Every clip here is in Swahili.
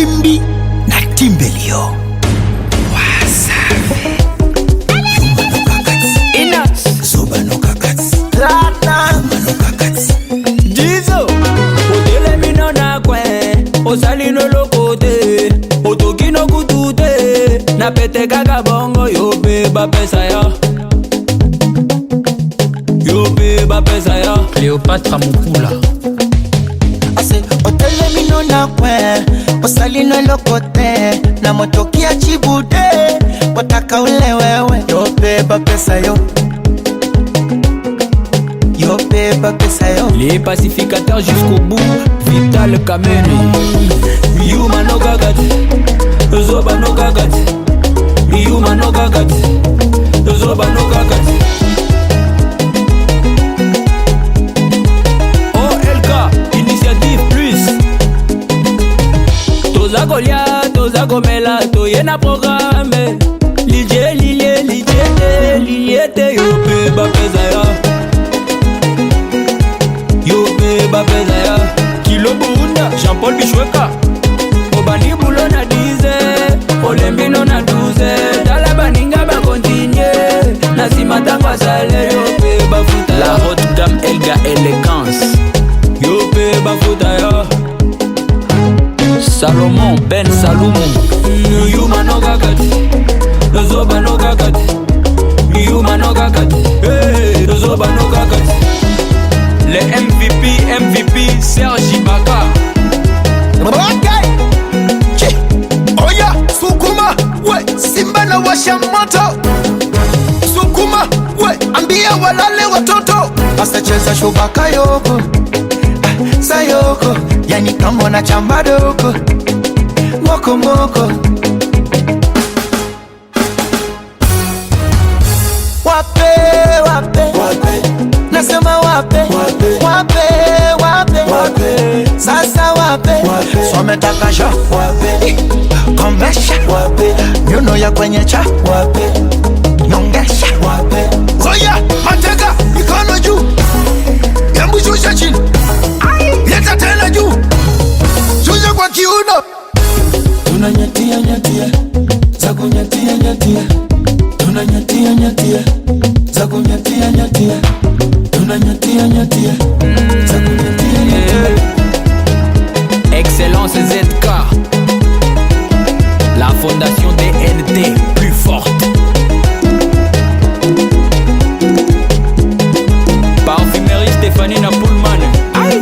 Timbi na Timbelio. Wasafi. Yumba no kakati. Inax. Zoba no kakati. Lata. Yumba no kakati. Jizo. Otele mino na kwen. Osali no lokote. Otoki no kutute. Na pete kaka bongo. Yo beba pesa ya. Yo beba pesa ya. Cléopatra Mukula. Ase otele mino na kwen. Osali no lokote. Na motokia chibude. Wataka ule wewe. Yo beba pesa yo. Yo beba pesa yo. Les pacificateurs jusqu'au bout. Vital Kameni. Yuma no gagati. Zoba no gagati. Yuma no gagati. Zoba no gagati. OLK, Initiative Plus. Toza Golia, Toza Gomela, Toyena programme. Lilie, lilie, lilie, lilie, yo beba pesa ya. Yo beba pesa ya. Kilo Bunda, Jean-Paul Bichweka. Obani Bulo na 10. Olembino na 12. Dala baninga ba continue. Nasima tangwa sale. Yo beba futa. La haute gamme Elga Elegance. Yo beba futa ya. Salomon Ben Salomon. Yuma no gagati. Zoba no gagati. Yuma no gagati. Hey, Zoba no gagati. Les MVP, Serge Ibaka. Okay. Che. Oya, sukuma. We, Simba na washa moto. Sukuma. We, ambia walale watoto. Asa cheza shubaka yoko. Sayoko. Yani kama na chamba doko. Moko moko. Wape, wape, wape. Nasema wape, wape, wape, wape, wape. Sasa wape, wape. Sometaka sha, wape. Komesha, wape. Nyuno ya kwenye cha, wape. Nyongesha, wape. Oya, mateka, mikono juu. Yambu shusha chini. Leta tena juu. Shusha kwa kiuno. Tunanyatia, nyatia. Zaku nyatia, nyatia. Tunanyatia, nyatia. Zaku nyatia, nyatia. Tunanyatia, nyatia. Zaku nyatia, nyatia. Excellence ZK. La fondation DNT plus forte. Parfumerie Stéphanie Napoulman. Aïe.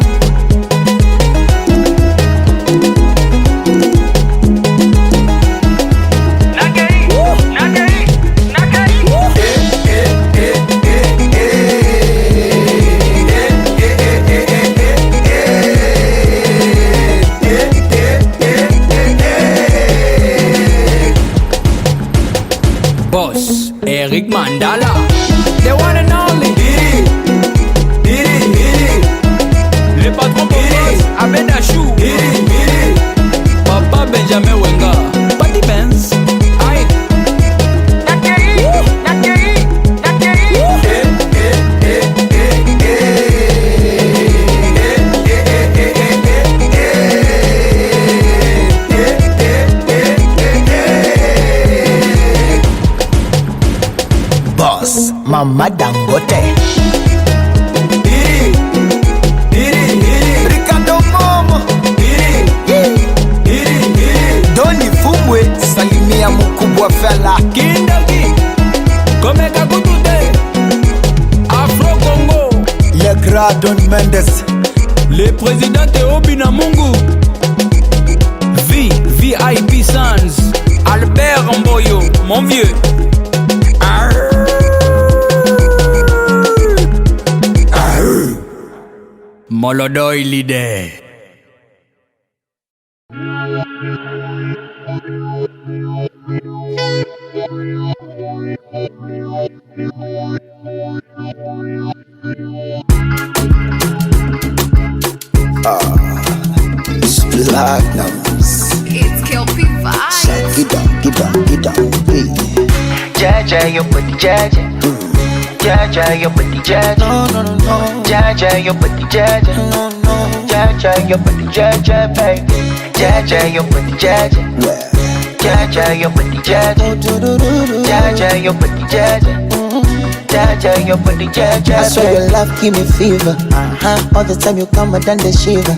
Boss, Eric Mandala. The one and only. Le patron Boss, Abed Achou. Papa Benjamin Wenga. Patty Benz. Aïe. Boss, Mama Dangote. Ricardo Momo. Doni Fumwe. Salimia mkubwa fella. Kindaki. Komeka kutute. Afro Congo. Le Grand Don Mendes. Le président Théobi Namungu. VIP Sans. Albert Mboyo, mon vieux. Molodoi leader. Platinums. It's Kelpie Vibes. Get down, baby. Jaja, your booty, Jaja. Jaja, your booty, Jaja. No, no, no, no. Jaja, your booty, Jaja. No, no. Jaja, your booty, Jaja, baby. Jaja, your body, Jaja. Jaja, your body, Jaja. Jaja, your body, Jaja. Jaja, your body, Jaja. I swear your love give me fever. All the time you come, I done the shiver.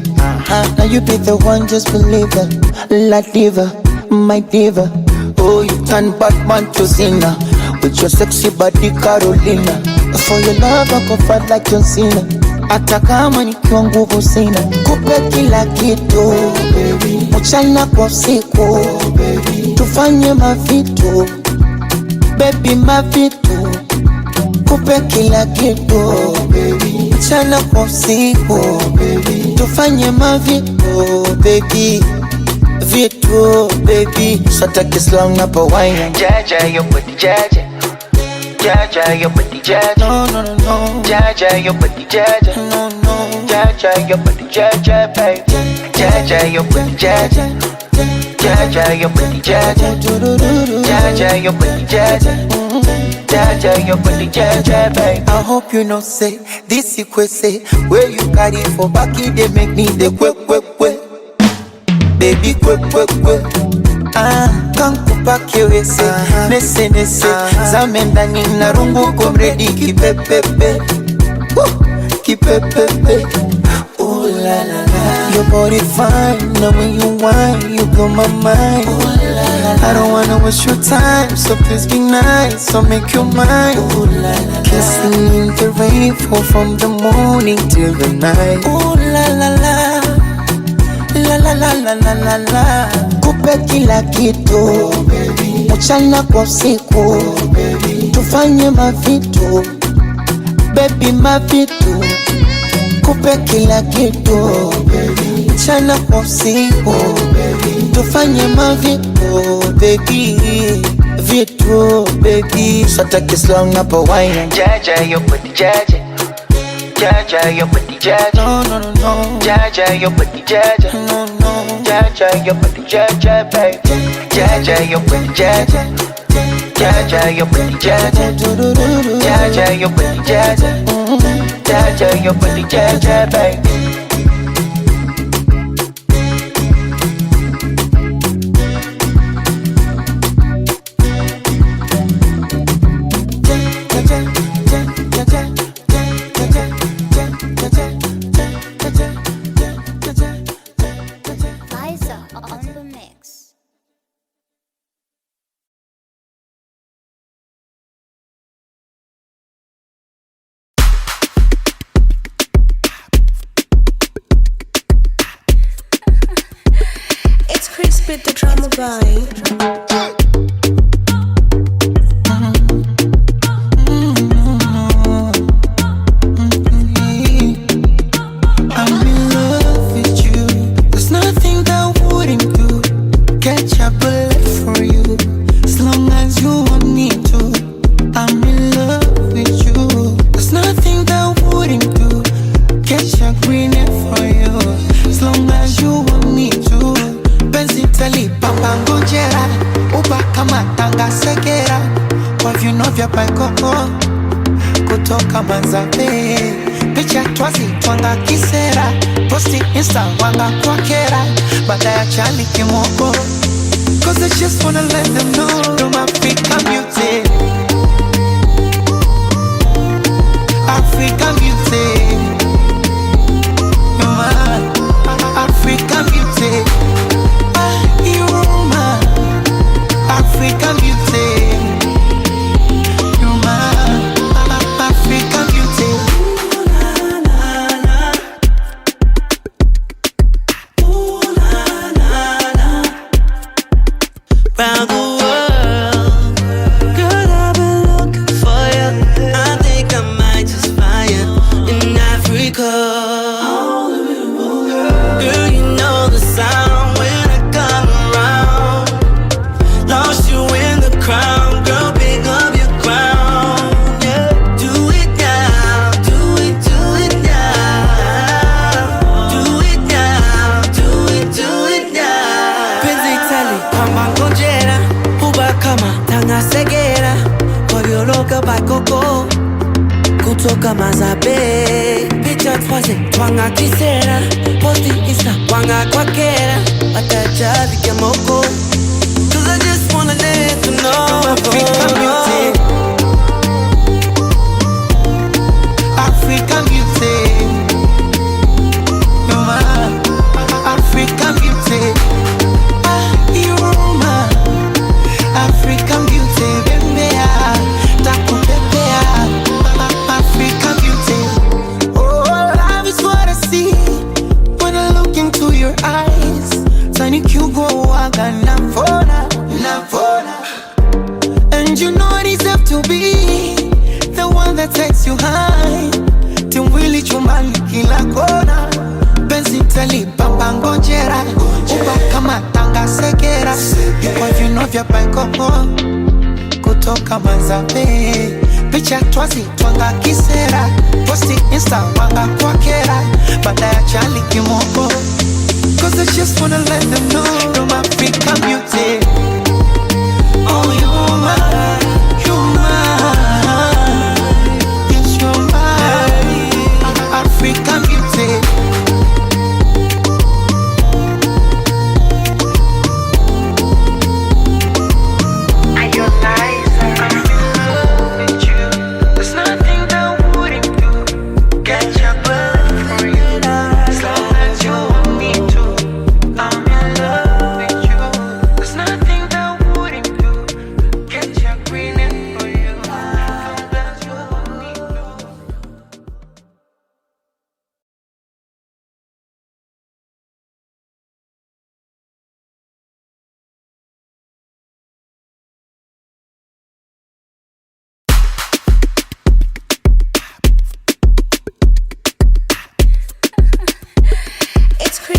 Now you be the one, just believe it. La diva, my diva. Oh, you turn Batman to Cena with your sexy body, Carolina. For your love, I go fight like John Cena. Hata kama nikiwa nguvu sina, kupe kila kitu mchana kwa usiku, tufanye mavitu baby, mavitu. Kupe kila kitu mchana kwa usiku, tufanye mavitu baby, vitu baby. So take it slow na pa wine. Jaja, your body, Jaja. Jaja, your body, Jaja. No, no, no, no. Jaja, your body, Jaja. No, no. Jaja, your body, Jaja, baby. Jaja, your body, Jaja. Jaja, your body, Jaja. Jaja, your body, Jaja. Jaja, your body, Jaja, baby. I hope you know say this you say where you carry for back it they make me the quick. Baby quick. Kankupa kiwese nese zamendani na rungu komredi kipepepe ooh la la la. Your body fine, now when you whine you blow my mind. Ooh la la la. I don't wanna waste your time, so please be nice, so make your mind. Ooh la la la. Kissing in the rain, fall from the morning till the night. Ooh la la la. La la la la la la la. Kupe kila kitu mchana kwa usiku, tufanye mavitu baby, mavitu. Kupe kila kitu mchana kwa usiku, tufanye mavitu baby, vitu baby. So take it slow na pa wine. Jaja, your body, Jaja. Jaja, your body, Jaja. No, no, no, no. Jaja, your body, Jaja. No, no. Jaja, your body, Jaja, baby. Jaja, your body, Jaja. Jaja, your body, Jaja. Jaja, your body, Jaja. Jaja, your body, Jaja, baby. Spit the drama by I'm in love with you. There's nothing that wouldn't do. Catch a bullet for you, as long as you want me to. I'm in love with you. There's nothing that wouldn't do. Catch a green for you, as long as you want me to. Benzitali papa ngojera, uba kama tanga segera, kwa viuno vya paikoko, kutoka Manzabe. Picha twazi twanga kisera, posti insta wanga kwa kera, baada ya chali kimoko. Cause I just wanna let them know I'm African beauty. African beauty. You're my African beauty. African beauty, you're my African beauty. Ooh la la la, ooh la la la. Round the world, girl, I've been looking for you. I think I might just find you in Africa. Girl, you know the sound when I come around. Lost you in the crowd, girl, pick up your crown, yeah. Do it now, do it now. Do it now, do it now. Penzi tali kama ngojera, uba kama tanga segera, kwa violoka paikoko, kutoka Manzabe. Picha twaze twanga kisera, posti insta wanga kwa kera, watajali kemoko. Cause I just wanna let you know African beauty, African beauty, you're my African beauty. You're my African beauty, bembea, takupepea, African beauty. Oh, love is what I see when I look into your eyes. Tani kiugo waga navona, navona. And you know I deserve to be the one that takes you high. Timwili chumbani kila kona, penzi talipa ngojera, uba kama tanga segera. Kwa vino vya paikopo, kutoka Manzabe, picha twazi twanga kisera, posti insta wanga kwa kera, baada ya chali kimoko. Cause I just wanna let them know I'm African beauty. Oh, you're mine, you're mine. Yes, you're mine, African beauty.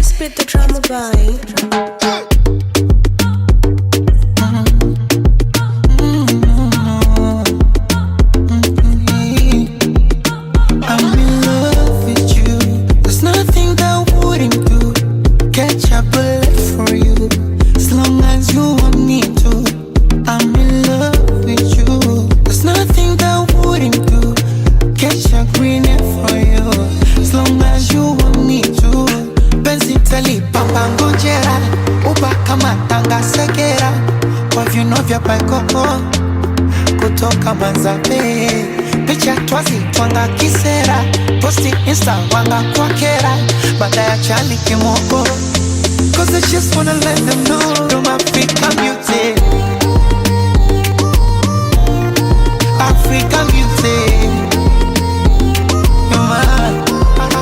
Spit the drama by I'm in love with you. There's nothing that I wouldn't do. Catch a bullet for you, as long as you want me to. I'm in love with you. There's nothing that I wouldn't do. Catch a green for you, as long as you want me to. Benzi talipa ngojera, uba kama tanga segera. Kwa vino vya paikopo, kutoka Manzabe, picha twazi twanga kisera, posti insta wanga kwa kera, baada ya chali kimoko. Cause I just wanna let them know I'm African beauty. African beauty, you're my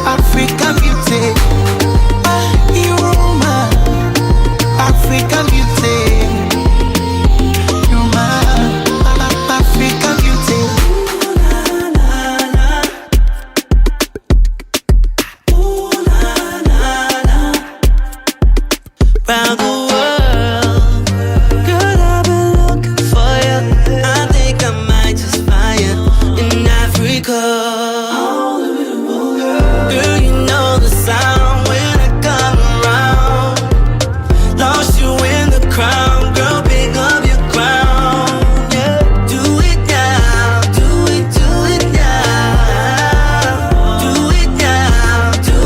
African beauty. You're my African beauty. You're my African beauty. Ooh, la, la, la. Ooh, la, la, la. Round the world, girl, I've been looking for you. I think I might just find you in Africa. Girl, you know the sound when I come around. Lost you in the crowd, girl, pick up your crown. Yeah, do it now, do it now. Do it now, do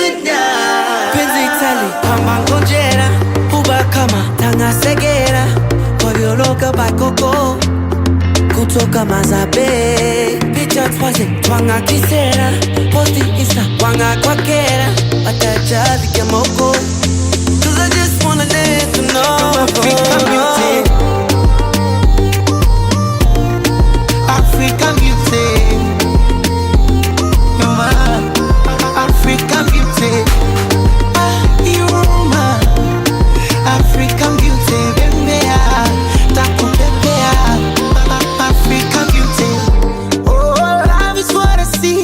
it now. Penzi tali kama ngojera, uba kama tanga segera. Kwa violoka bakoko, kutoka Manzabe, picha twazi twanga kisera, posti insta wanga kwa kera, watajali kemoko. Cause I just wanna let you know African beauty, African beauty, you're my African beauty. You're my African beauty, bembea, takupepea, African beauty. Oh, love is what I see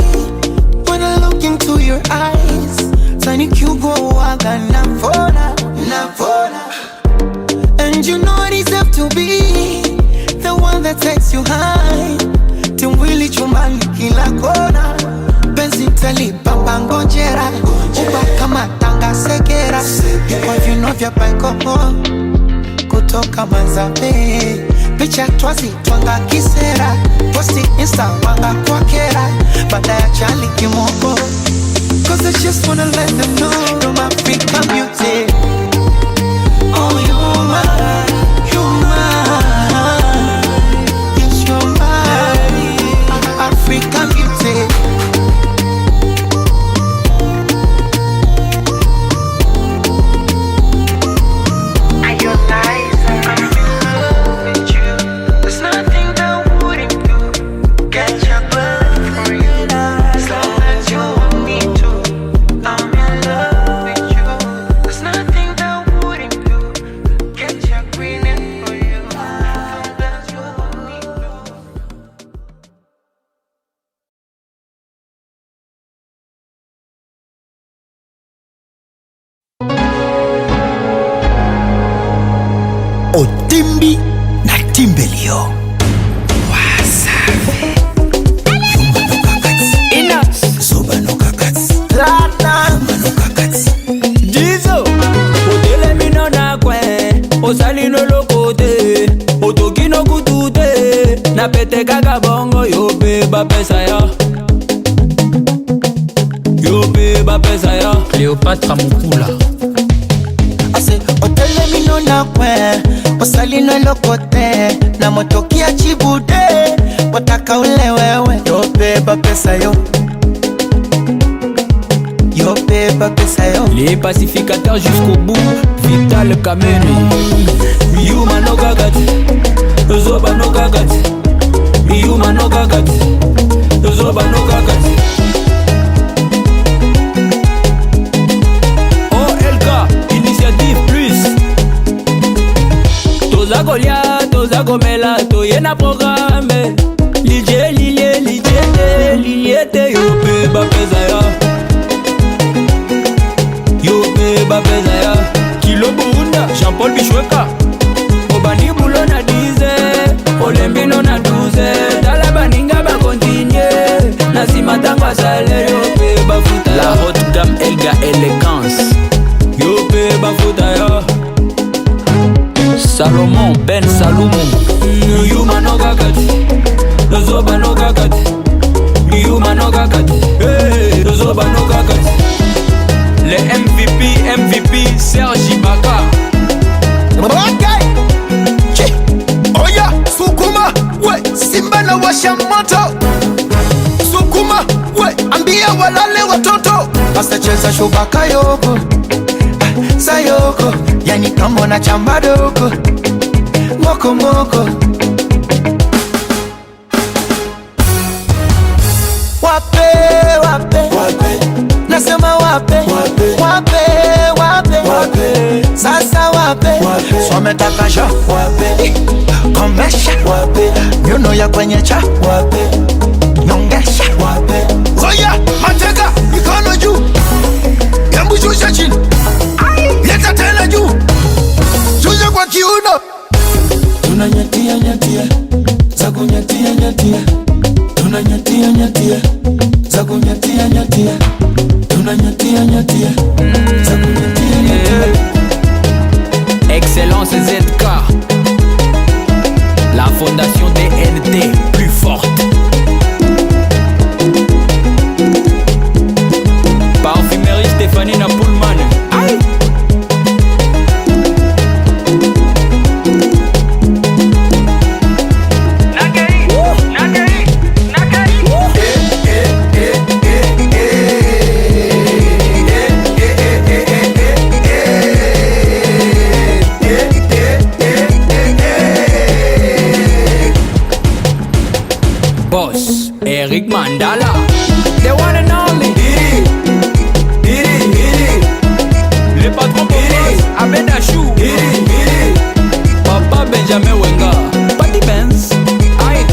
when I look into your eyes. Tani kiugo waga navona, navona. And you know I deserve to be the one that takes you high. Timwili chumbani kila kona, benzi talipa ngojera, uba kama tanga segera. Kwa vino vya paikopo, kutoka Manzabe, picha twazi twanga kisera, posti insta wanga kwa kera, baada ya chali kimoko. Cause I just wanna let them know I'm African beauty. Timbi na Timbelio. Wasafi. Yumba no kakati. Inax. Zoba no kakati. Lata. Yumba no kakati. Jizo. Odele mino na kwe. Osali no lokote. Otoki no kutute. Na pete kaka bongo. Yo beba pesa ya. Yo beba pesa ya. Cléopatra Mukula. Ase otele mino na kwe. Osali no lokote. Na motokia chibude. Wataka ule wewe. Yo beba pesa yo. Yo beba pesa yo. Les pacificateurs jusqu'au bout. Vital Kameni. Yuma no gagati. Zoba no gagati. Yuma no gagati. Zoba no gagati. OLK, Initiative Plus. Toza Golia, Toza Gomela, Toyena programme. Lilie, lilie, lilie, lilie, yo beba pesa ya. Yo beba pesa ya. Kilo Buunda, Jean-Paul Bishweka. Obani bulo na 10, Olembino na 12. Tala baninga ba continue. Nasima tangwa salaire, yo beba futa. La haute gamme Elga Elegance. Yo beba futa ya. Salomon Ben Saloumou. Yuma no gagati. Zoba no gagati. Yuma no gagati. Hey, Zoba no gagati. Les MVP, Serge Ibaka. Okay. Chi. Oya, sukuma, we, Simba na washa moto. Sukuma, we, ambia walale watoto. Basta cheza shubaka yoko. Sayoko, yani kama na chamba doko. Moko moko. Wape, wape, wape. Nasema wape, wape, wape, wape, wape. Sasa wape, wape. Swametaka sha, wape. Komesha, wape. Nyuno ya kwenye cha, wape. Nyongesha, wape. Oya, mateka, mikono juu. Yambu shusha chini. Leta tena juu. Shusha kwa kiuno. Tunanyatia nyatia, za kunyatia nyatia. Tunanyatia nyatia, za kunyatia nyatia. Tunanyatia nyatia, za kunyatia nyatia. Excellence ZK. La fondation DNT, plus forte. Parfumerie Stéphanie Napoulman. Aïe. Boss, Eric Mandala. The one and only. Le patron Boss, Abedachou. Papa Benjamin Wenga. Patty Benz. Aïe.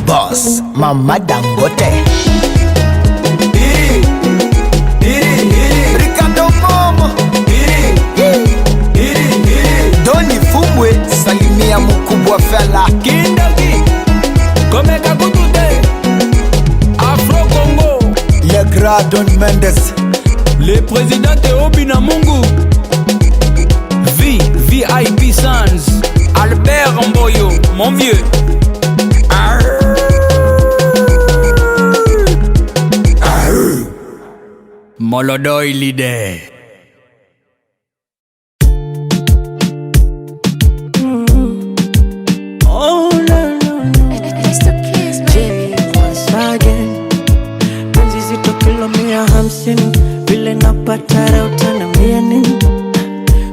Boss, Mama Dangote. Ricardo Momo. Doni Fumwe, salimia mkubwa fella. Kindaki. Komeka kutute. Afro Congo. Le grand Don Mendes. Le président Théobi Namungu. VIP Sans. Albert Mboyo, mon vieux. Molodoi leader. Oh no no no. It's the kids, baby. Once again, penzi zito kilo 150, vile napata utaniambia nini?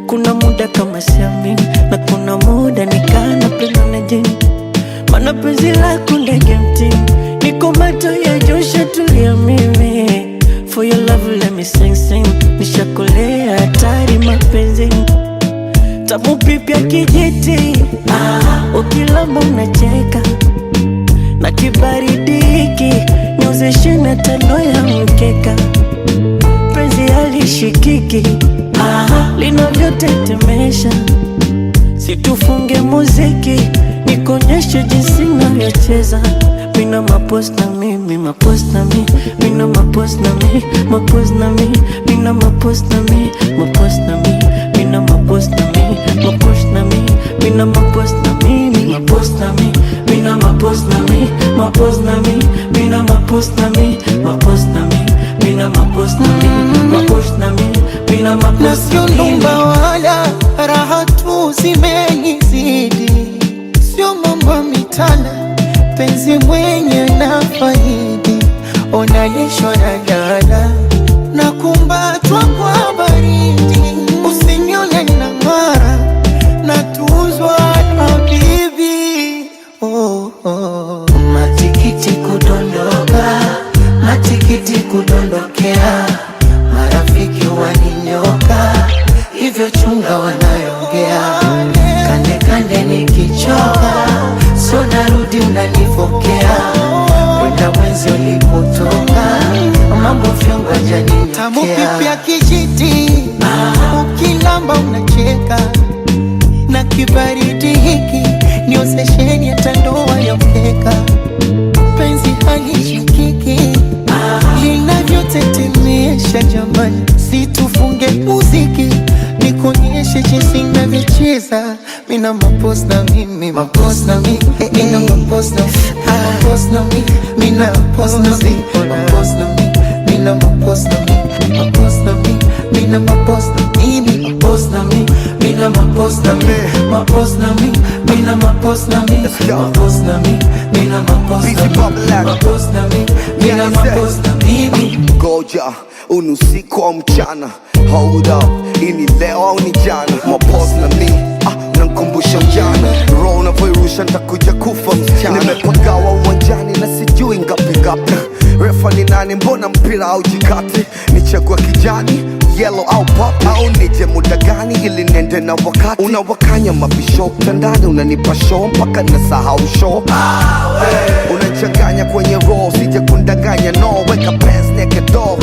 Kuna muda kama siamini, na kuna muda nikana penda na jini. Mana penzi lako ndege mtini, niko macho ya Joshua tulia mimi. For your love let me sing sing, nishakolea hatari mapenzi. vipya kijiti, ukilamba unacheka na kibaridi hiki niozeshe na tando ya mkeka. Penzi halishikiki linavyotetemesha, situfunge muziki nikonyeshe jinsi navyocheza. Mina mapost na mi, mi mapost na mi, mina mapost na mi, mapost na mi, mina mapost na mi, mapost na mi, mina mapost na mi, mapost na mi, mina mapost na mi, mi mapost na mi, mina mapost na mi, mapost na mi, mina mapost na mi, mapost na mi, mina mapost na mi, mapost na mi, mina mapost na mi. Nasionumba wala raha tu zimenizidi, sio mambo mitana, penzi mwenye na faidi, onalishwa na dala na kumbatwa kwa baridi, usinione na mara na tuzwa na bibi. Oh, oh. Matikiti kudondoka, matikiti kudondokea, marafiki waninyoka, hivyo chunga wanayongea. Kande kande nikichoka, so narudi unanifokea, wenda mwenzi ulipotoka, mambo fyongo janinyokia. Tamu pipya kijiti, ukilamba unacheka, na kibaridi hiki niozesheni hata ndoa ya mkeka. Penzi halishikiki linavyotetemesha, jamani, situfunge muziki nikonyeshe jinsi navyocheza. Mina mapost na mi, mi mapost na mi, mina mapost na mi, mapost na mi, mina mapost na mi, mapost na mi, mina mapost na mi, mapost na mi, mina mapost na mi, mapost na mi, mina mapost na mi, mapost na mi, mina mapost na mi, mapost na mi, mina mapost na mi, mapost na mi, mina mapost na mi. Goja unusiku au mchana, hold up, ini leo au ni jana. Mapost na mi, nankumbusha ujana, roho unavyoirusha nitakuja kufa msichana. Nimepagawa uwanjani na sijui ngapi ngapi, refa ni nani, mbona mpira au jikati? Nichagua kijani, yellow au pop, au nije muda gani ili nende na wakati? Unawakanya mabisho tandani, unanipa show mpaka nasahau show. Unachanganya kwenye roho, sije kundanganya no, weka pants naked dog.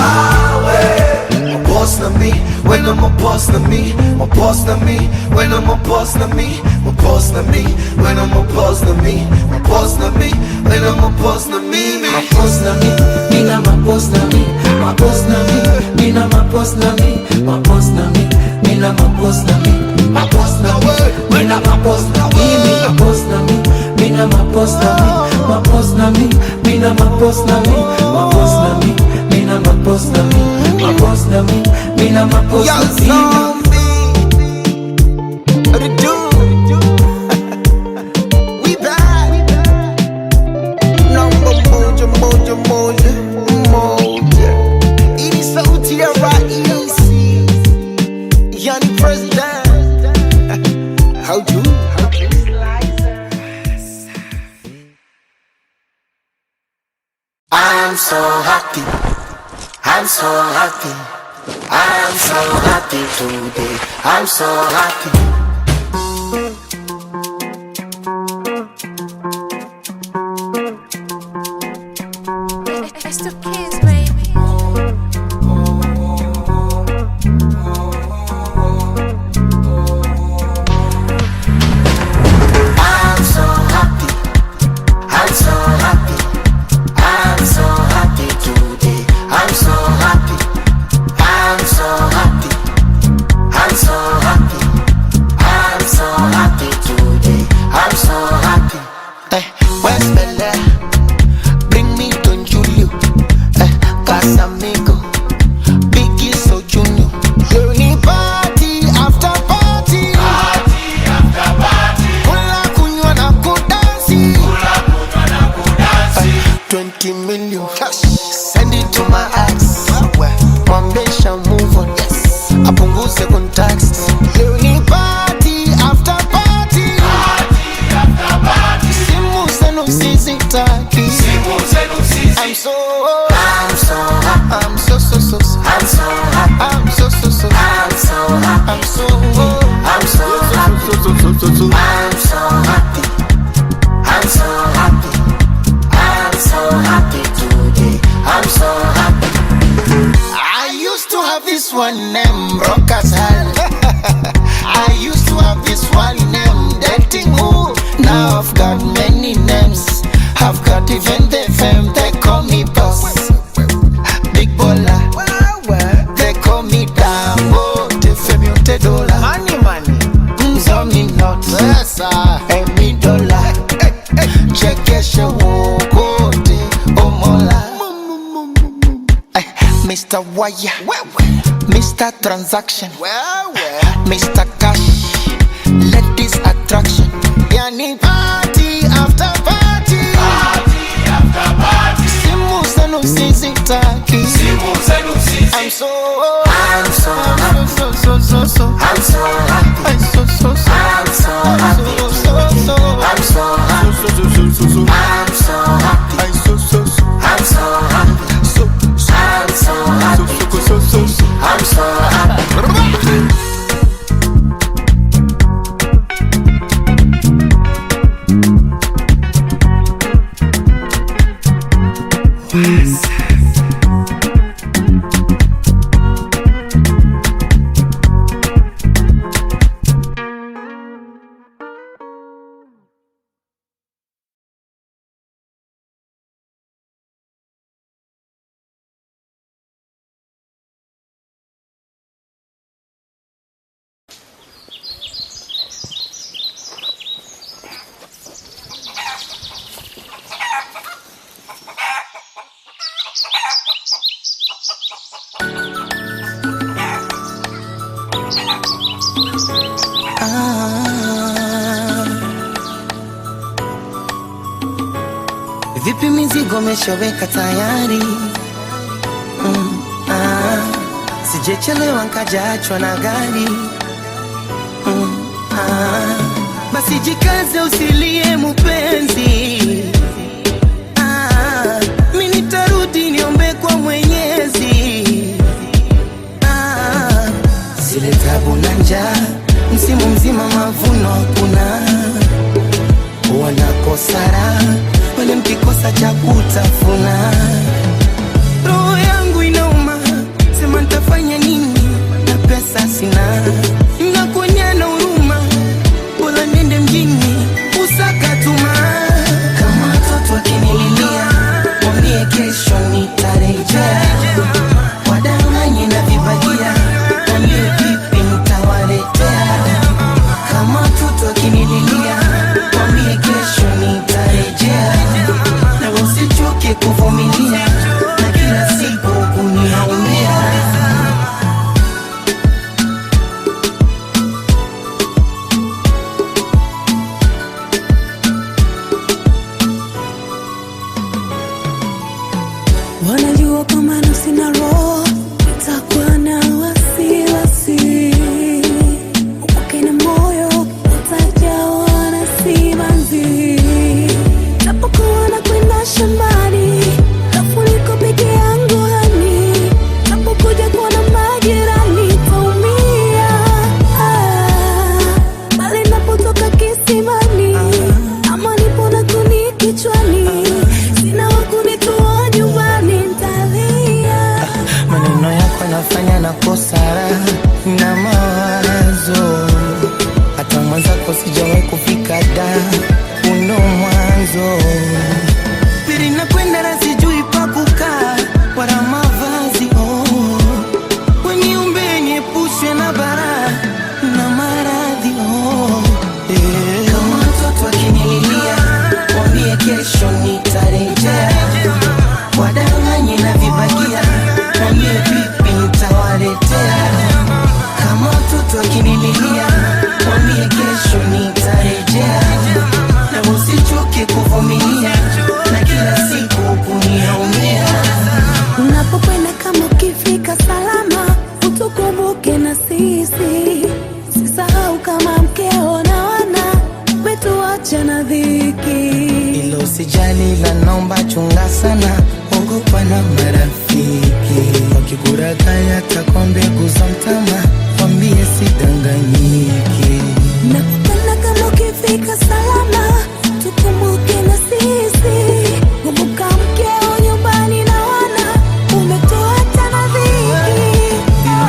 Boss na me, when I'm a boss na me, my boss na me, when I'm a boss na me, my boss na me, when I'm a boss na me, my boss na me, when I'm a boss na me, my boss na me, mina my boss na me, my boss na me, mina my boss na me, my boss na me, mina my boss na me, my boss na me, mina my boss na me, my boss na me, mina my boss na me, my boss na me, mina my boss na me, my boss na me, mina my boss na me, my boss na me, mina my boss na me. We back. Number moja, moja, moja, moja. Ini sauti ya raisi, yani president. How do? I'm so happy, I'm so happy, I'm so happy today, I'm so happy. It's the kids, baby. I'm so happy, I'm so happy, I'm so happy today, I'm so happy, I'm so happy, I'm so happy, I'm so happy today, I'm so happy. Where's Bella? Bring me Don Julio, Casamigo, Biggie So Junior. Only party after party, party after party. Kula kunywa na kudansi, kula kunywa na kudansi. 20 million cash, send it to my ex. Mwambesha move on, yes. Apunguze contacts. Only party after party, party after party. Simu zenu sizitaki, simu zenu sizitaki. I'm so happy, I'm this one name broke as hell. I used to have this one name, dating who? Now I've got many names. I've got even the fame, they call me boss. Big baller, they call me Dambo. The fame you te dollar. Money. Mzomi not, emi dollar. Chekeshe wokote, omola. Mr. Wire, Mr. Transaction, Mr. Cash, ladies attraction. Yani party after party, simu zenu sizitaki. I'm so vipi mizigo meshaweka tayari? Sijechelewa nkajaachwa na gari. Basi jikaze usilie mupenzi. Mimi nitarudi niombe kwa Mwenyezi. Zile tabu na njaa, msimu mzima mavuno hakuna. Wanakosara wale mkikosa cha kutafuna. Roho yangu inauma, sema nitafanya nini na pesa sina. Nakuonya na huruma, bora nende mjini usaka tuma. Kama watoto wakinililia, mwambie kesho nitarejea. Wadanganye na vibagia, mwambie vipi nitawaletea. Kama watoto wakinililia, mwambie kesho nitarejea. Na usichoke kuvumilia, na kila siku kuniaumia. Wanajua kama nafsi na roho itakuwa na wasiwasi. Upake na moyo utajawa na simanzi. Napokuwa na kwenda shambani, nafuliko peke yangu hani. Napokuja kuona majirani taumia. Bali napotoka kisimani, ama nipo na kuni kichwani. Sina wakunitoa nyumbani nitalia. Maneno yako nafanya na kosara na mawazo. Hata mwenzako sijawahi kufika da, uno mwanzo. Pili nakwenda na sijui pa kukaa, wala mavazi kwenye umbe niepushwe na bara na maradhi Kama mtoto akinililia, mwambie kesho nitarejea. Wadanganye na vibagia, mwambie vipi nitawaletea. Kama mtoto akinililia, mwambie kesho nitarejea. Na usichoke kuvumilia, na kila siku kuniaumia. Unapokwenda kama ukifika salama, utukumbuke na sisi. Sisahau kama mkeo na wana wetu, acha na dhiki. Ilo sijali la naomba chunga sana, ogopa na marafiki. Wakikurakaya takwa mbegu za mtama, wambie sidanganyiki. Nakupenda kama ukifika salama, tukumbuke na sisi. Kumbuka mkeo nyumbani na wana, umetoa hata na dhiki. Ilo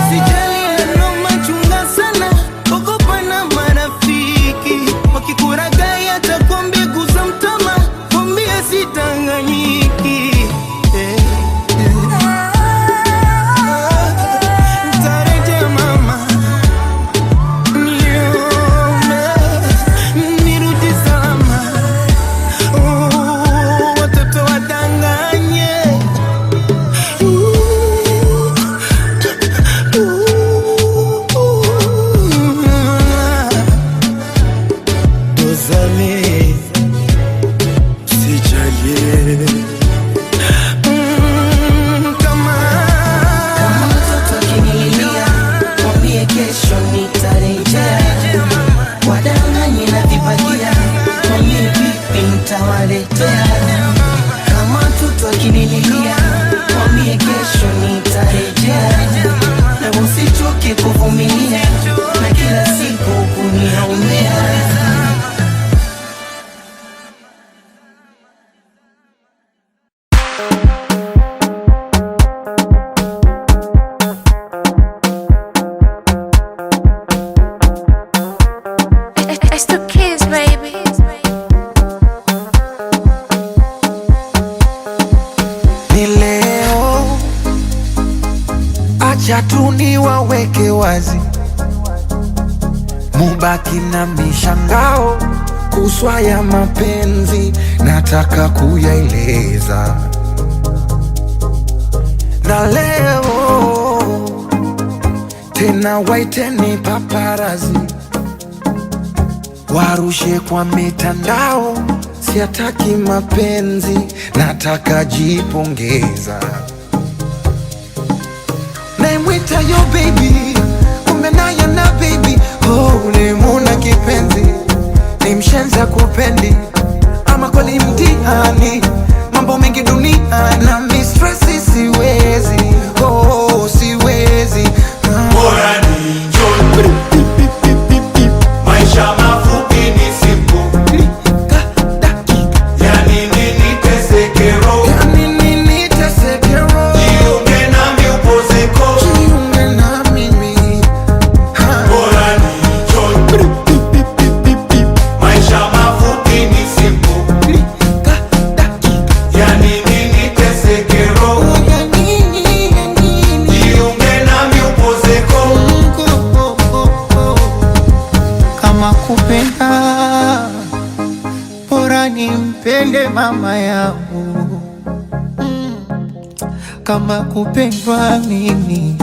wacha tu niwaweke wazi, mubaki na mishangao kuswa ya mapenzi, nataka kuyaeleza. Na leo tena waiteni paparazi, warushe kwa mitandao, siataki mapenzi, nataka jipongeza. Naimwita yo baby, kumbe naye na baby. Oh, ulimuna kipenzi, ni mshenza kupendi, ama kweli mtihani, mambo mengi dunia na mistressi, siwezi, oh, siwezi. Bora ni enjoy, maisha mafupi ni simple, yani nini tesekero, jiunge nami upozeko. Bora ni enjoy, maisha mafupi ni simple, yani nini tesekero, jiunge nami upozeko. Kama kupenda bora nimpende mama yangu, kama kupendwa mimi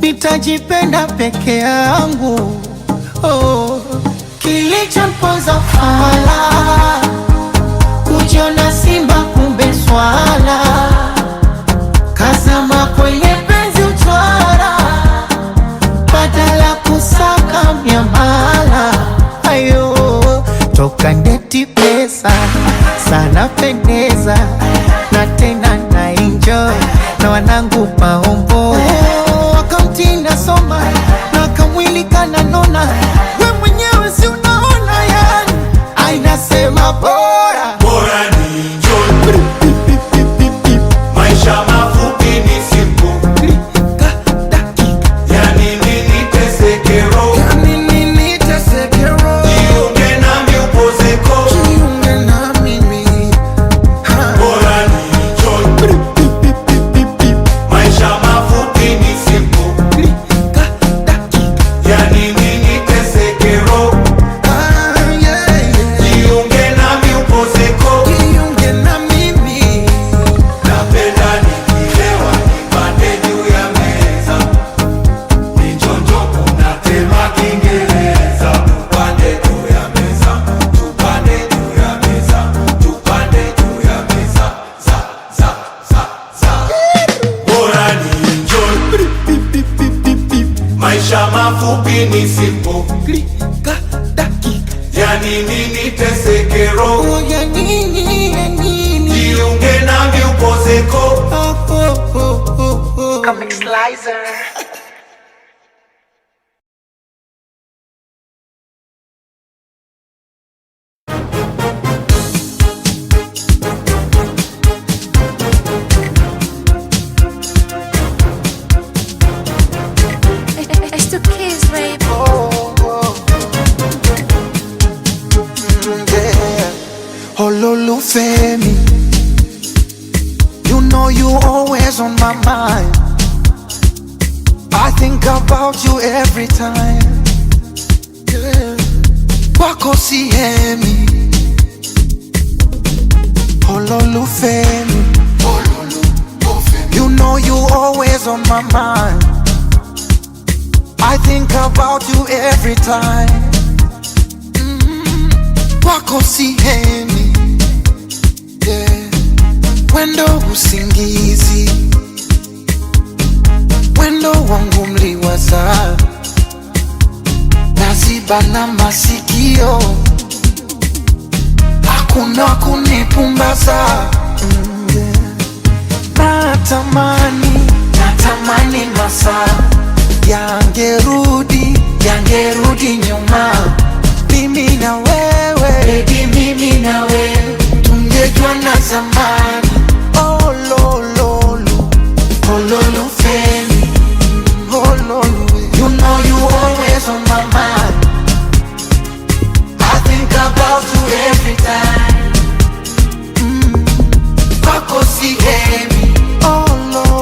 nitajipenda peke yangu. Oh, kilichomponza fala kujiona simba kumbe swala, kazama kwenye penzi utwara, badala kusaka miamala. Ayo, toka ndeti pesa sana pendeza, na tena na enjoy na wanangu maombo. Wakamtinda soma na kamwili kananona, we mwenyewe si unaona yani, ainasema bora Bora ni enjoy, maisha mafupi ni simple, yani nini tesekero, jiunge nami upozeko. Bora ni enjoy, maisha mafupi ni simple, yani nini tesekero, jiunge nami upozeko. Napenda nikilewa nipande juu ya meza, nichonjo kuna tema Kiingereza. Tupande juu ya meza, tupande juu ya meza, tupande juu ya meza, za. Bora ni enjoy, maisha mafupi ni simple, yani nini tesekero, jiunge nami upozeko. It's the kids, baby. Ololufemi, you know you always on my mind. I think about you every time. Yeah. Wako sihemi, Ololufemi, you know you always on my mind. I think about you every time. Wako sihemi, yeah. Wendo usingizi, wendo wangu mliwaza, naziba na masikio, hakuna kunipumbaza. Natamani masaa yangerudi nyuma, mimi na wewe, baby, mimi na wewe tungejua na zamani. Oh lolo, Ololufemi, oh lolo, you know you always on my mind. I think about you every time. Wako sihemi, oh lolo,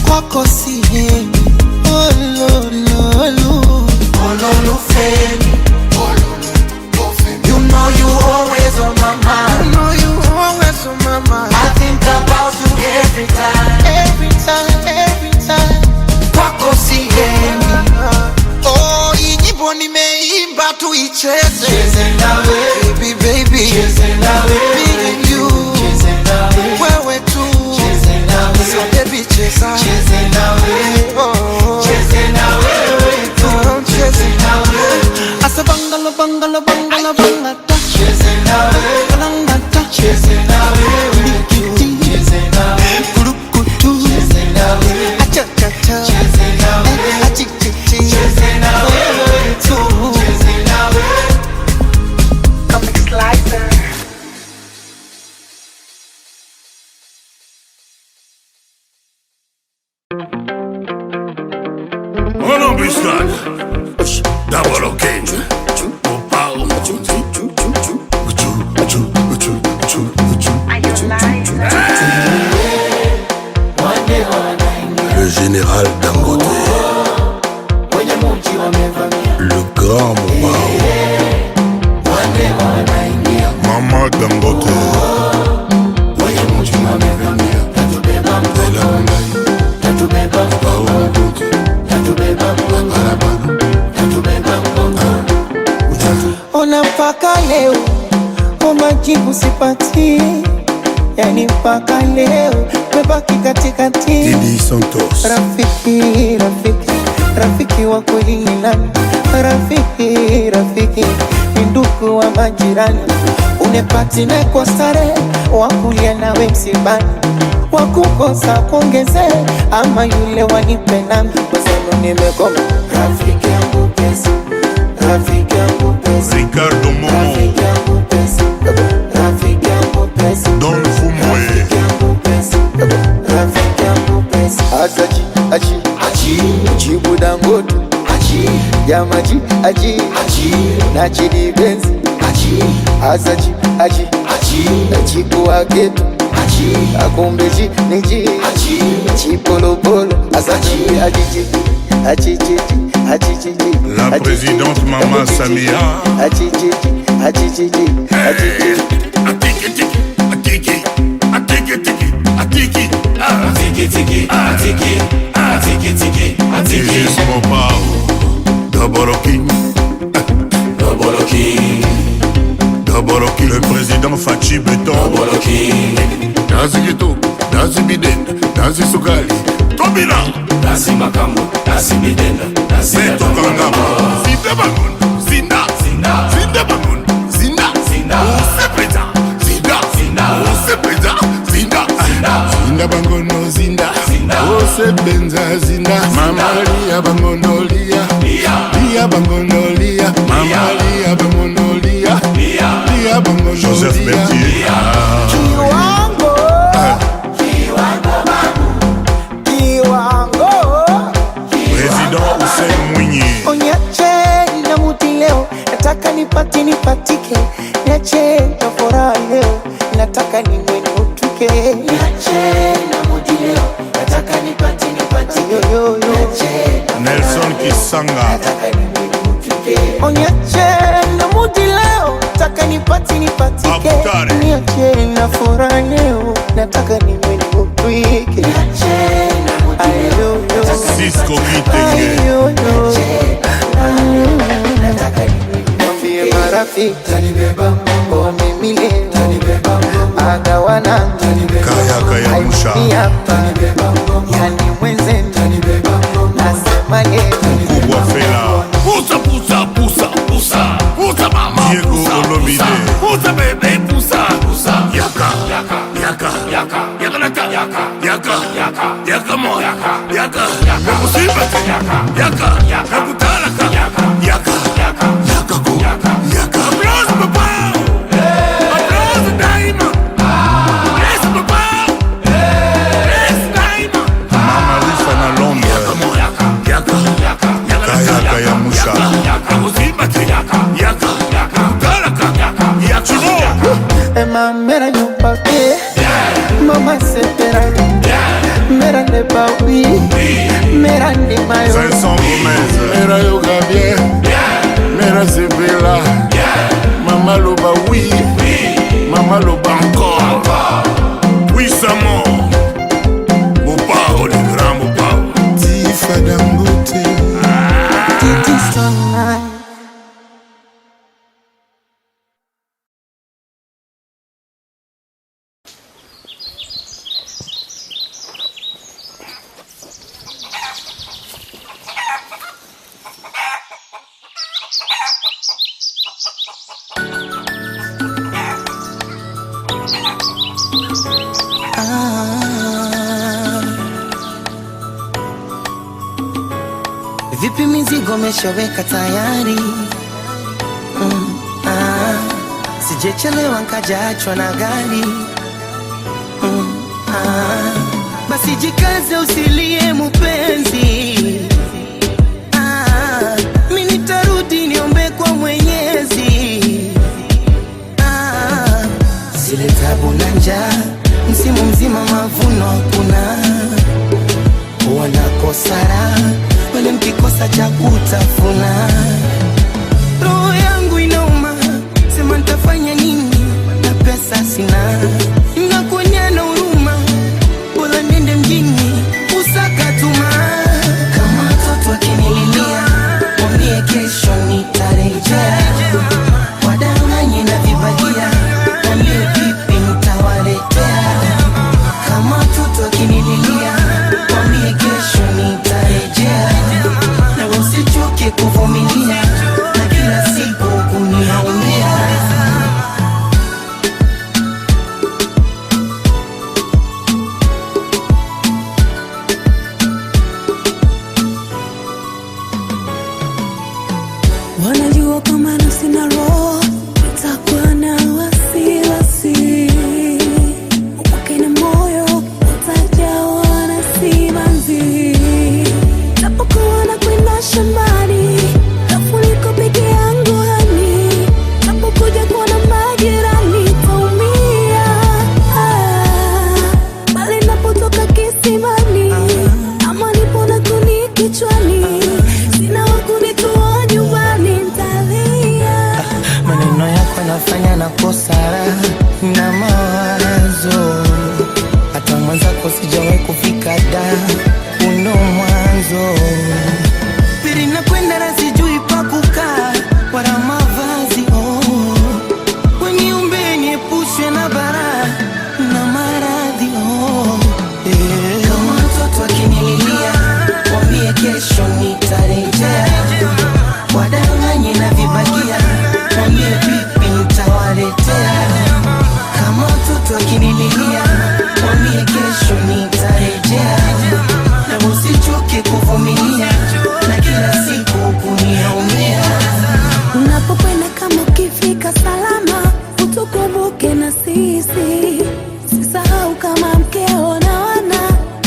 Kwako sihemi, olololu, ololufemi. You know you always on my mind. You know you always on my mind. I think about you every time. Every time, every time. Kwako sihemi. Oh, hii nyimbo nimeimba tuicheze. Cheze nawe, baby baby. Cheze nawe, me and you. Cheze nawe, wewe tu. Cheze nawe, so baby cheza. Cheze nawe, oh. Cheze nawe, wewe tu. Cheze nawe. Asa bangala bangala bangala bangata. Cheze nawe, bangata. Cheze nawe, wewe tu. Cheze nawe, kurukutu. Cheze nawe, acha cha cha. Cheze nawe, achichichi. Cheze nawe, wewe tu. Cheze nawe. Come slicer. On embuscade. Double King. Le général Dangote, le grand Mobao, Maman Dangote, Ona mpaka leo majibu sipati, yani mpaka leo mebaki katikati. Didi Santos, Rafiki, rafiki, rafiki wa kweli ni nani? Rafiki, rafiki ni ndugu wa majirani. Unepati na kwa stare, wakulia nawe msibani, wakukosa kuongeze, ama yule wanipe nami. Kwa sababu nimekoma rafiki yangu pesa, rafiki yangu pesa, Ricardo Momo, rafiki yangu pesa, rafiki yangu pesa, Don Fumwe, rafiki yangu pesa, rafiki yangu pesa. Asaji, aji, aji, Jibu Dangote, aji, Yamaji, aji, aji, Nachidi Benz, aji, Asaji, aji, aji, Jibu Ageto, aji, Akombeji, Niji, aji, Chipolo Polo, Asaji, aji, aji, aji, la présidente Maman Samia, aji, aji, aji. Régis Mobao, Double King, le président Fachi Beton, Nazi Gito, Nazi Biden, Nazi Sugali, Tobina, Nazi Makambo, Nazi Bidenda, Nazi Beto Kangama, Zinda Bangun, Zinda, Zinda, Zinda Bangun, Zinda, Zinda, Sepreza, Zinda, Zinda, Sepreza, Zinda, Zinda Bangono, Zinda, Ose Benza, Zinda, Mama Lia Bangono, Lia Bangono, Lia, Mama Lia Bangono, Lia Bangono, Joseph Bertier, Kiwango, kiwango, président Hussein Mwinyi, onyache na muti leo, nataka nipatike, niache na furaha leo, nataka niwe nutuke. Niache na muti leo, nataka nipatike, Nelson Kisanga, nataka niwe nutuke. Onyache na muti leo, nataka nipatike, Abutare, niache na furaha leo, nataka niwe nutuke. Niache na muti leo, Cisco Kitenge, mwambie marafiki o mimi leo agawana Kaya Musha, yani mwenzenu nasema leo Kubwa Fela, Pusa, pusa, pusa, pusa, pusa mama, Diego pusa, Olomide, pusa bebe, pusa, pusa, yaka, yaka, yaka, yaka, yaka naka, yaka, yaka, yaka, yaka mo, yaka, yaka, yaka musibati, yaka, yaka, yaka kutalaka, yaka, yaka, yaka, yaka ko, yaka, yaka. Applause papa, applause daima, yes papa, yes daima. Mama Rifa na Londres, Yaka mo, yaka, yaka, yaka, yaka, Kaya Musha, yaka musibati, yaka, yaka, yaka kutalaka, yaka, yaka, yaka. Mama mera nyumba ke mama se मेरा ने बाबी मेरा ने मायो Vincent Gomez Mera yoga bien Mera Zebela Mama loba oui Mama loba encore Oui Samo Mopao le grand Mopao Tifa Dangote Titi Strong. Vipi mizigo meshaweka tayari? Sijechelewa nkajaachwa na gari. Basi jikaze usilie mupenzi. Mimi nitarudi niombe kwa Mwenyezi. Zile tabu na njaa msimu mzima mavuno hakuna. Wanakosara wale mkikosa cha kutafuna. Roho yangu inauma, sema nitafanya nini na pesa sina. Nakuonya na huruma, bora nende mjini usaka tuma. Kama mtoto akinililia, mwambie kesho nitarejea. Wadanganye na vibagia, mwambie vipi nitawaletea. Kama mtoto akinililia, mwambie kesho nitarejea. Na usichoke kuvumilia, na kila siku kuniaumia. Wanajua kama na sina roho, utakuwa na wasiwasi. Upake na moyo, utajawa na simanzi. Tapokuwa na kwenda shambani, tafuliko peke yangu hani. Tapokuja kuwa na majirani, taumia. Bali napotoka kisimani, ama nipo na kuni kichwani. Sina wakunitoa nyumbani, nitalia. Maneno yako nafanya na kosara na mawazo. Hata mwenzako sijawahi kufika da uno mwanzo. Pili nakwenda na sijui pa kukaa wala mavazi. Weniumbe niepushwe na bara na maradhi. Kama mtoto akinililia, mwambie kesho nitarejea. Wadanganye na vibagia, mwambie vipi nitawaletea. Kama mtoto akinililia, mwambie kesho nitarejea. Na usichoke kuvumilia, na kila siku kuniaumia. Unapokwenda kama ukifika salama, utukumbuke na sisi. Sisahau kama mkeo na wana,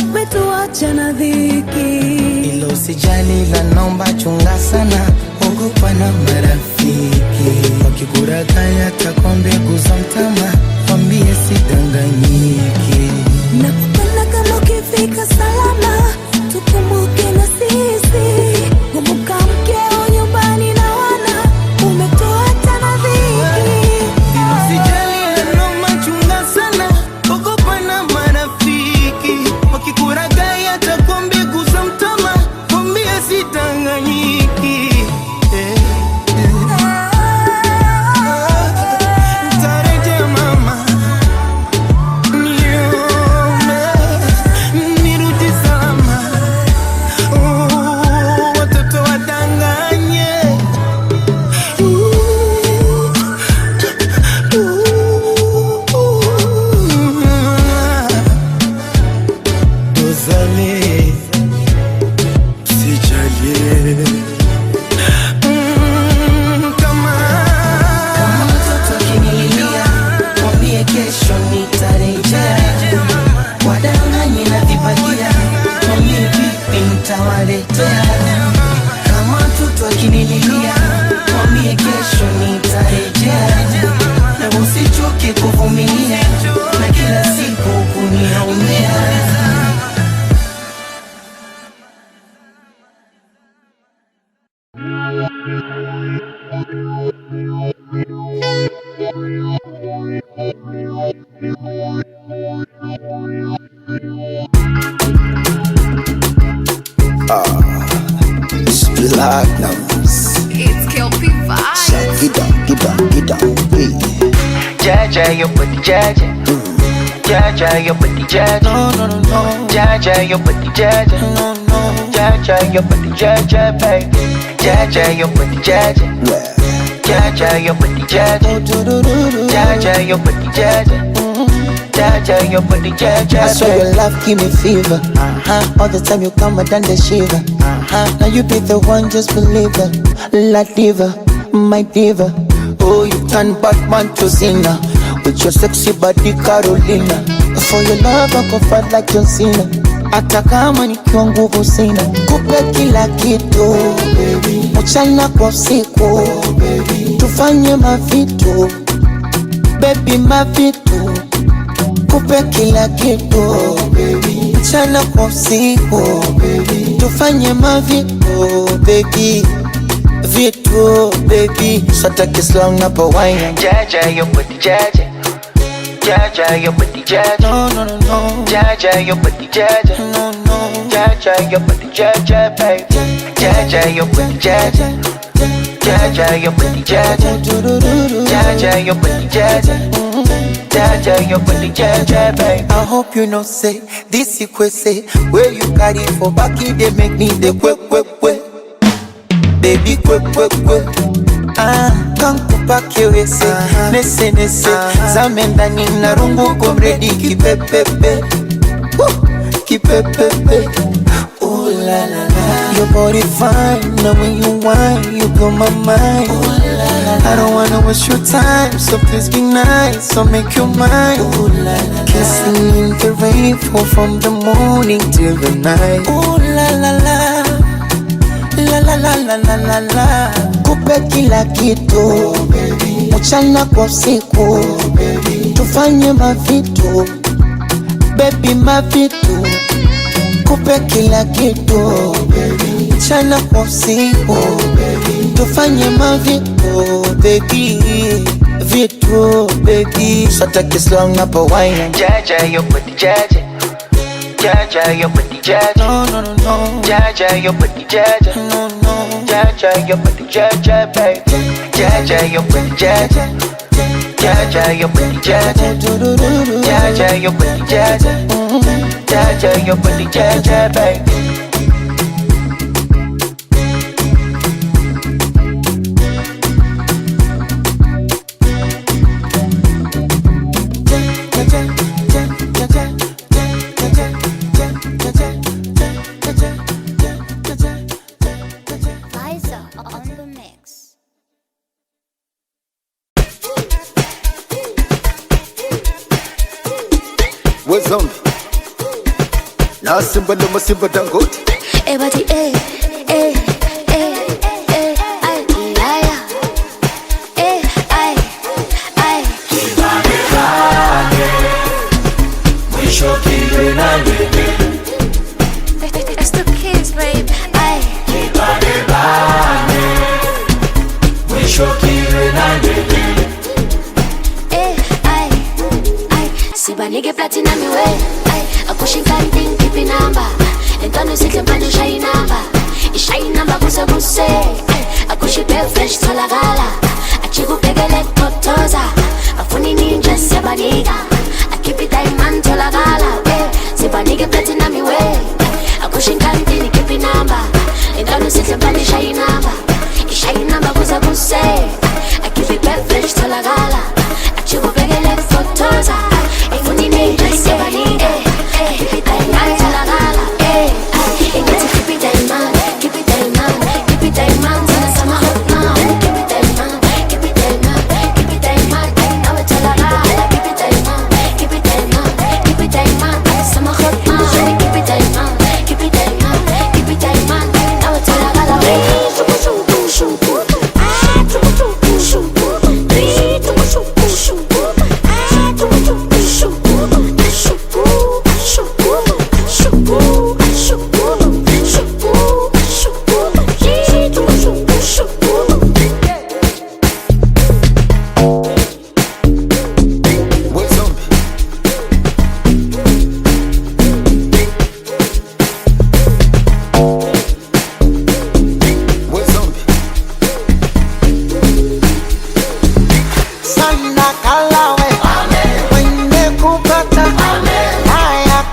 umetuacha na dhiki. Ilo usijali la naomba chunga sana, ogopa na marafiki. Wakikurakaya takwa mbegu za mtama, wambie sidanganyiki. Nakupenda kama ukifika salama, tukumbuke na sisi. Kumbuka mkeo nyumbani na wana, umetuacha na dhiki. Ilo usijali la naomba chunga sana, ogopa na marafiki. Wakikurakaya takwa mbegu za mtama, wambie sidanganyiki. Nitarejea mama, niombe nirudi salama. Watoto wadanganye. Dozale, sijalie. Kama mtoto akinililia, mwambie kesho nitarejea. Wadanganye na vibagia, mwambie vipi nitawaletea. Kama mtoto akinililia, mwambie kesho nitarejea. Na usichoke kuvumilia, na kila siku kuniaumia. Platinums. It's Kelpie Vibes. Get down, hey. Jaja, your booty, Jaja. Jaja, your booty, Jaja. No. Jaja, your booty, Jaja. No. Jaja, your booty, Jaja, baby. Jaja, your booty, Jaja. Jaja, your booty, Jaja. Jaja, your booty, Jaja. Jaja, your booty, Jaja. I swear your love give me fever. All the time you come, I done the shiver. Now you be the one, just believe it. La diva, my diva. Oh, you turn Batman to Zina with your sexy body, Carolina. For your love, I go fight like John Cena. Hata kama nikiwa nguvu sina, kupe kila kitu, mchana kwa usiku, tufanye mavitu, baby mavitu, kupe kila kitu, mchana kwa usiku, tufanye mavitu, baby vitu, baby. So take it slow na po wine. Jaja, your booty, Jaja. Jaja, your booty, Jaja. No. Jaja, your booty, Jaja. No. Jaja, your booty, Jaja, baby. Jaja, your booty, Jaja. Jaja, your booty, Jaja. Jaja, your booty, Jaja. Jaja, your booty, Jaja, baby. I hope you know say this say where you carry for back they make me the quick. Baby quick. Kankupa kiwese nese zamendani na rungu komredi kipepepe ooh la la la. Your body fine, now when you whine you blow my mind. Ooh la la la. I don't wanna waste your time, so please be nice, so make your mind. Ooh la la la. Kissing in the rain, fall from the morning till the night. Ooh la la la. La. Kupe kila kitu, mchana kwa usiku, tufanye mavitu, baby mavitu. Kupe kila kitu, mchana kwa usiku, tufanye mavitu, baby vitu, baby. So take it slow na po wine. Jaja, your booty, Jaja. Jaja, your booty, Jaja. No. Jaja, your booty, Jaja. No. Jaja, your booty, Jaja, baby. Jaja, your booty, Jaja. Jaja, your booty, Jaja. Jaja, your booty, Jaja. Jaja, your booty, Jaja, baby. Zombie. Now Simba no Simba Dangote. Everybody, ay, it's the kids, babe. Ay. Sibanike platinum way. Akushinga nding kipi number. Entano sikle manje shy number. Ishy number buse. Akushipe fresh tolagala. Achikupegele kotoza. Afuni ninja sibanika. Akipi diamond tolagala. Sibanike platinum way. Akushinga nding kipi number. Entano sikle manje shy number. Ishy number buse. Akipi fresh tolagala. Achikupegele kotoza.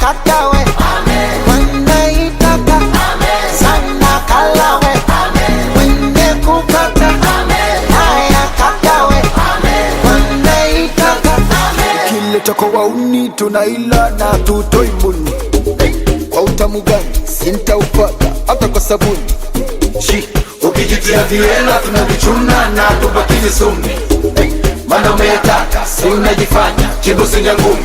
kakawe wanaitaka sana kalawe wenye kupata haya kakawe wanaitaka kile chako wauni tunaila na tutoi mbuni kwa utamu gani sintaupata hata kwa sabuni Ukijitia viela tunavichuna na tubakizi sumi Mana umetaka, si unajifanya, chibu sinja ngumi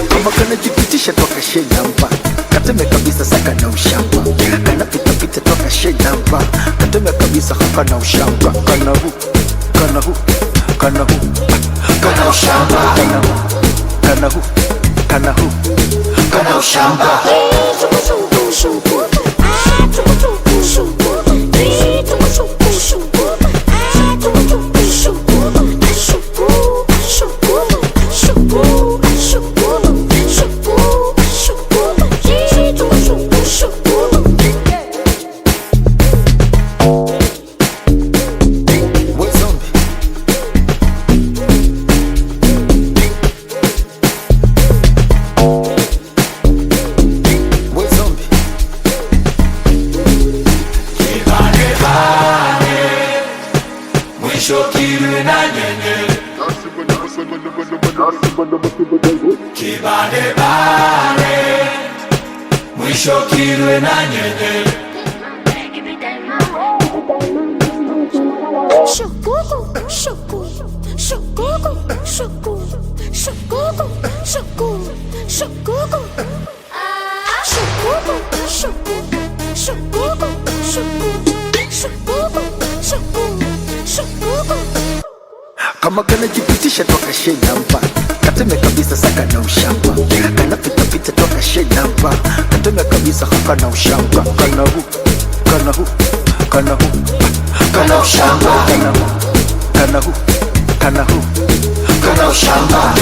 kama kana jipitisha toka shenamba kateme kabisa saka na ushamba kana pita pita toka shenamba kateme kabisa haka na ushamba kana hu kana hu kana hu Kana ushamba kana hu kana hu Kana ushamba Shokirwe na nyenye Kibane bane Mwisho kirwe na nyenye Shukuku, shuku, shukuku, shuku, shukuku, shuku, shukuku. Shukuku, shuku, shukuku, shuku, shukuku, shuku, shukuku. kama kana jipitisha toka shenamba kateme kabisa saka na ushamba kana pita pita toka shenamba kateme kabisa haka na ushamba kana hu kana hu kana hu Kana ushamba kana hu kana hu kana hu Kana ushamba